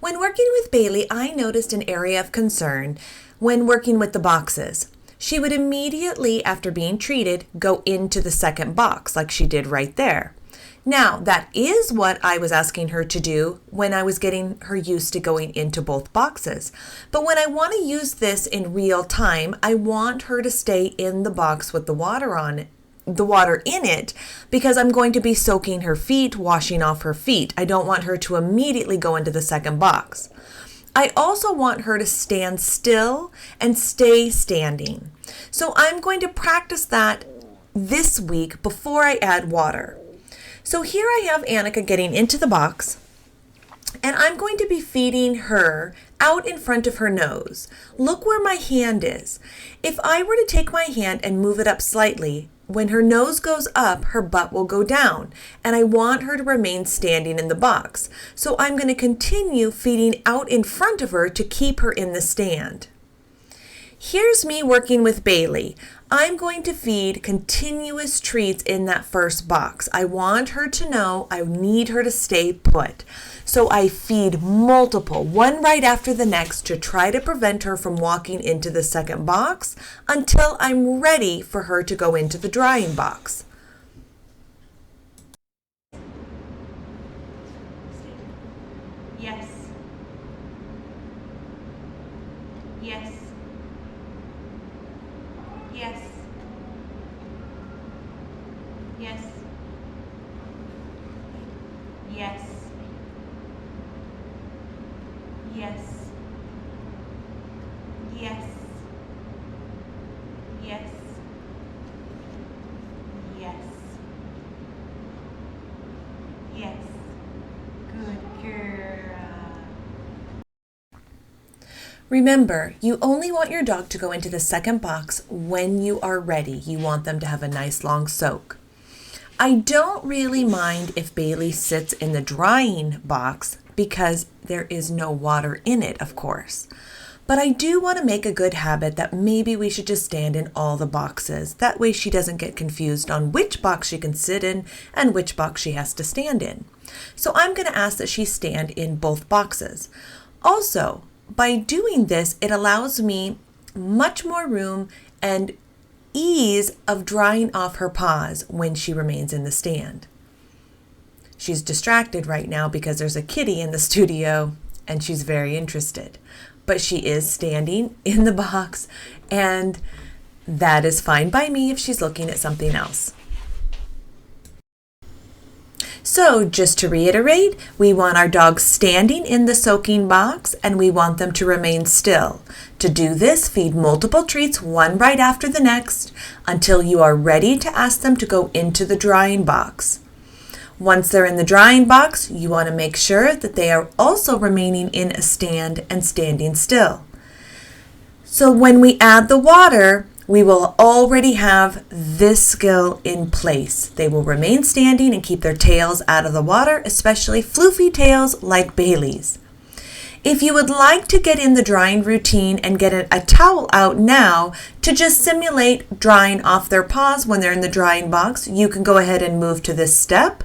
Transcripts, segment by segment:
When working with Bailey, I noticed an area of concern when working with the boxes. She would immediately, after being treated, go into the second box like she did right there. Now, that is what I was asking her to do when I was getting her used to going into both boxes. But when I want to use this in real time, I want her to stay in the box with the water in it, because I'm going to be soaking her feet, washing off her feet. I don't want her to immediately go into the second box. I also want her to stand still and stay standing. So I'm going to practice that this week before I add water. So here I have Annika getting into the box, and I'm going to be feeding her out in front of her nose. Look where my hand is. If I were to take my hand and move it up slightly, when her nose goes up, her butt will go down, and I want her to remain standing in the box. So I'm going to continue feeding out in front of her to keep her in the stand. Here's me working with Bailey. I'm going to feed continuous treats in that first box. I want her to know I need her to stay put. So I feed multiple, one right after the next, to try to prevent her from walking into the second box until I'm ready for her to go into the drying box. Yes. Yes. Yes. Yes. Yes. Yes. Yes. Yes. Yes. Yes. Good girl. Remember, you only want your dog to go into the second box when you are ready. You want them to have a nice long soak. I don't really mind if Bailey sits in the drying box because there is no water in it, of course. But I do want to make a good habit that maybe we should just stand in all the boxes. That way she doesn't get confused on which box she can sit in and which box she has to stand in. So I'm going to ask that she stand in both boxes. Also, by doing this, it allows me much more room and ease of drying off her paws when she remains in the stand. She's distracted right now because there's a kitty in the studio and she's very interested. But she is standing in the box, and that is fine by me if she's looking at something else. So just to reiterate, we want our dogs standing in the soaking box and we want them to remain still. To do this, feed multiple treats, one right after the next, until you are ready to ask them to go into the drying box. Once they're in the drying box, you want to make sure that they are also remaining in a stand and standing still. So when we add the water, we will already have this skill in place. They will remain standing and keep their tails out of the water, especially floofy tails like Bailey's. If you would like to get in the drying routine and get a towel out now to just simulate drying off their paws when they're in the drying box, you can go ahead and move to this step.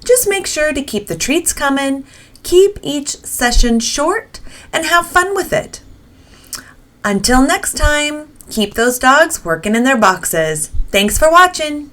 Just make sure to keep the treats coming, keep each session short, and have fun with it. Until next time, keep those dogs working in their boxes. Thanks for watching.